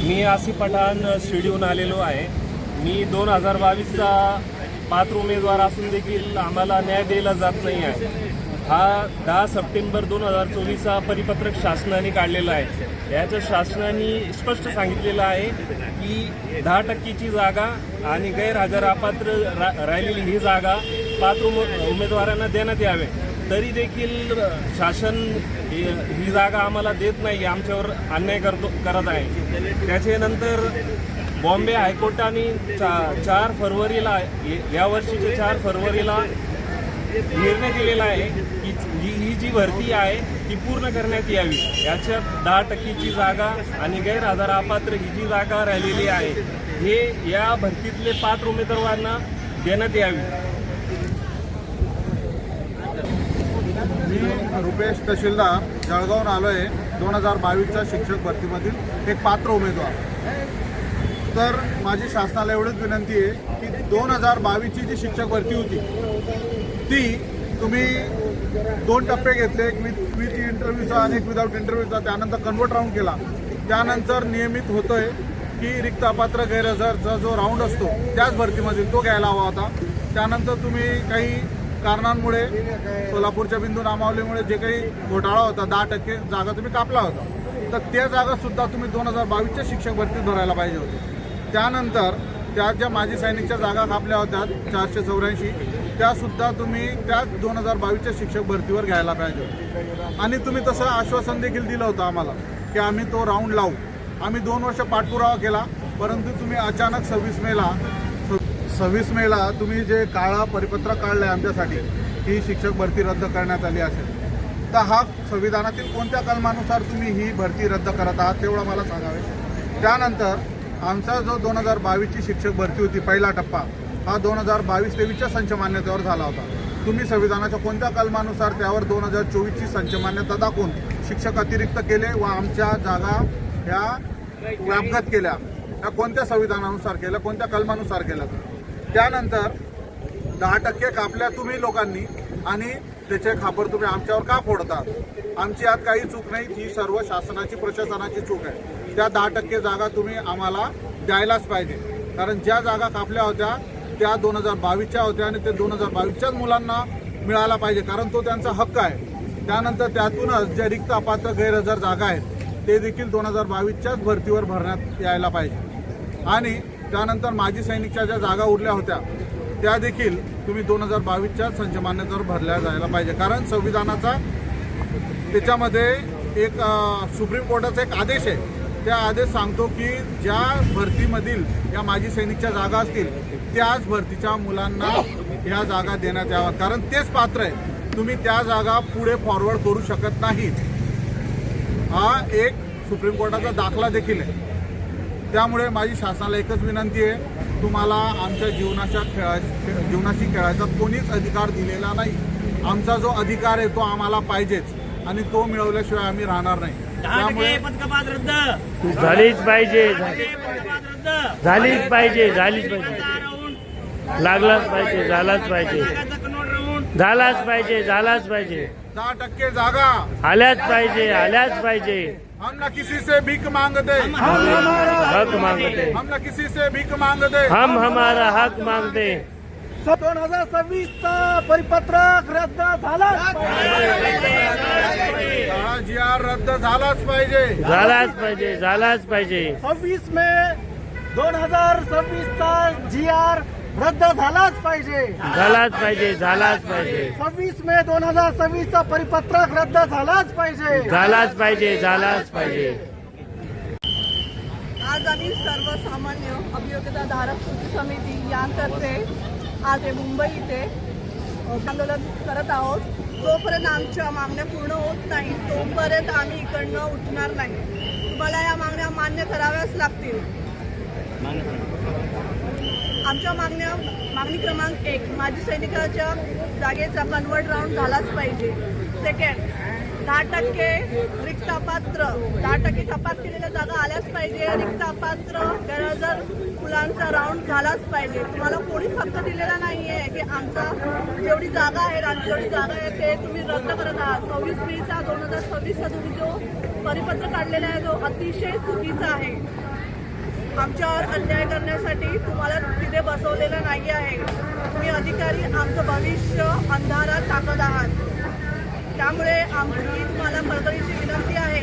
मी आसिफ पठाण शिर्डीहून आलेलो आहे। मी 2022चा पात्र उमेदवार असून देखील आम्हाला न्याय दिला जात नाही आहे। हा 10 सप्टेंबर 2024चा परिपत्रक शासनाने काढलेला आहे। याच्या शासनाने स्पष्ट सांगितलेलं आहे की 10% जागा आणि गैरहजर अपात्र राहिलेली ही जागा पात्र उमेदवारांना देण्यात यावे, तरी देखील शासन ही जागा आम्हाला देत नाही, आमच्यावर अन्याय करत आहे। त्याच्यानंतर बॉम्बे हायकोर्टाने 4 फरवरीला या वर्षीच्या 4 फरवरीला निर्णय दिलेला आहे की ही जी भरती आहे ती पूर्ण करण्यात यावी। याच्यात 10%ची जागा आणि गैरहजर अपात्र ही जी जागा राहिलेली आहे हे या भरतीतले पात्र उमेदवारांना देण्यात यावी। मी रुपेश तहसीलदार जळगावून आलो आहे। 2022च्या शिक्षक भरतीमधील एक पात्र उमेदवार। तर माझी शासनाला एवढीच विनंती आहे की 2022ची जी शिक्षक भरती होती ती तुम्ही 2 टप्पे घेतले, एक विथ इंटरव्ह्यूचा आणि एक विदाऊट इंटरव्ह्यूचा, त्यानंतर कन्वर्ट राऊंड केला। त्यानंतर नियमित होतोय की रिक्त अपात्र गैरहजरचा जो राऊंड असतो त्याच भरतीमधील तो घ्यायला हवा होता। त्यानंतर तुम्ही काही कारणांमुळे सोलापूरच्या बिंदू नामावलीमुळे जे काही घोटाळा होता 10% जागा तुम्ही कापला होता, तर त्या जागासुद्धा तुम्ही 2022च्या शिक्षक भरतीत भरायला पाहिजे होते। त्यानंतर त्या ज्या माजी सैनिकच्या जागा कापल्या होत्या 484, त्यासुद्धा तुम्ही त्या 2022च्या शिक्षक भरतीवर घ्यायला पाहिजे होते। आणि तुम्ही तसं आश्वासन देखील दिलं होतं आम्हाला की आम्ही तो राऊंड लावू। आम्ही 2 वर्ष पाठपुरावा केला, परंतु तुम्ही अचानक 26 मेला तुम्ही जे काळा परिपत्रक काढलं आहे आमच्यासाठी ही शिक्षक भरती रद्द करण्यात आली असेल, तर हा संविधानातील कोणत्या कलमानुसार तुम्ही ही भरती रद्द करत आहात तेवढं मला सांगावे। त्यानंतर आमचा जो 2022ची शिक्षक भरती होती पहिला टप्पा हा 2022-23च्या संच मान्यतेवर झाला होता। तुम्ही संविधानाच्या कोणत्या कलमानुसार त्यावर 2024ची संच मान्यता दाखवून शिक्षक अतिरिक्त केले व आमच्या जागा ह्या व्यापगत केल्या? या कोणत्या संविधानानुसार केल्या, कोणत्या कलमानुसार केल्या? त्यानंतर 10% कापल्या तुम्ही लोकांनी आणि त्याचे खापर तुम्ही आमच्यावर का फोडतात? आमची यात काही चूक नाही, ही सर्व शासनाची प्रशासनाची चूक आहे। त्या 10% जागा तुम्ही आम्हाला द्यायलाच पाहिजे, कारण ज्या जागा कापल्या होत्या त्या 2022च्या होत्या आणि ते 2022च्याच मुलांना मिळायला पाहिजे, कारण तो त्यांचा हक्क आहे। त्यानंतर त्यातूनच ज्या रिक्त अपात्र गैरहजर जागा आहेत ते देखील 2022च्याच भरतीवर भरण्यात यायला पाहिजे। आणि त्यानंतर माजी सैनिकच्या ज्या जागा उरल्या होत्या त्या देखील तुम्ही 2022च्या संच मान्यतेवर भरल्या जायला पाहिजे, कारण संविधानाचा त्याच्यामध्ये एक सुप्रीम कोर्टाचा एक आदेश आहे। त्या आदेश सांगतो की ज्या भरतीमधील या माजी सैनिकच्या जागा असतील त्याच भरतीच्या मुलांना या जागा देण्यात याव्यात, कारण तेच पात्र आहे। तुम्ही त्या जागा पुढे फॉरवर्ड करू शकत नाहीत। हा एक सुप्रीम कोर्टाचा दाखला देखील आहे। त्यामुळे माझी शासनाला एकच विनंती आहे, तुम्हाला आमच्या जीवनाशी खेळायचा कोणीच अधिकार दिलेला नाही। आमचा जो अधिकार आहे तो आम्हाला पाहिजेच आणि तो मिळवल्याशिवाय आम्ही राहणार नाही। त्यामुळे झालीच पाहिजे, झालीच पाहिजे, झालीच पाहिजे, लागलाच पाहिजे, झालाच पाहिजे, झालाच पाहिजे, झालाच पाहिजे, 10% जागा आल्याच पाहिजे, आल्याच पाहिजे। हम ना किसी से भीख मांगते, हक मांगते, हम ना किसी से भीख मांगते, हम हमारा हक मांगते। 2026चा परिपत्रक रद्द झालाच GR रद्द झालाच पाहिजे, झालाच पाहिजे, झालाच पाहिजे। 26 मे 2026चा GR रद्द झालाच पाहिजे, झालाच पाहिजे, झालाच पाहिजे। 26 मे 2026चा परिपत्रक रद्द झालाच पाहिजे, झालाच पाहिजे, झालाच पाहिजे। आज आम्ही सर्वसामान्य अभियोग्यताधारक कृती समिती यांतर्फे आज मुंबई इथे आंदोलन करत आहोत। जोपर्यंत आमच्या मागण्या पूर्ण होत नाही तोपर्यंत आम्ही इकडनं उठणार नाही। तुम्हाला या मागण्या मान्य कराव्याच लागतील। आमच्या मागणी क्रमांक 1 माजी सैनिकाच्या जागेचा कन्वर्ट राऊंड झालाच पाहिजे। सेकंड, 10% रिक्त अपात्र 10% कपात केलेल्या जागा आल्याच पाहिजे. रिक्त अपात्र गैरहजर मुलांचा राऊंड झालाच पाहिजे. तुम्हाला कोणीच हक्क दिलेला नाहीये की आमचा जेवढी जागा आहे जेवढी जागा आहे ते तुम्ही रद्द करत आहात. 26/2026 तुम्ही जो परिपत्र काढलेला आहे तो अतिशय चुकीचा आहे. आमच्यावर अन्याय करण्यासाठी तुम्हाला तिथे बसवलेलं नाही आहे. तुम्ही अधिकारी आमचं भविष्य अंधारात टाकत आहात. त्यामुळे आमची तुम्हाला कळकळीची विनंती आहे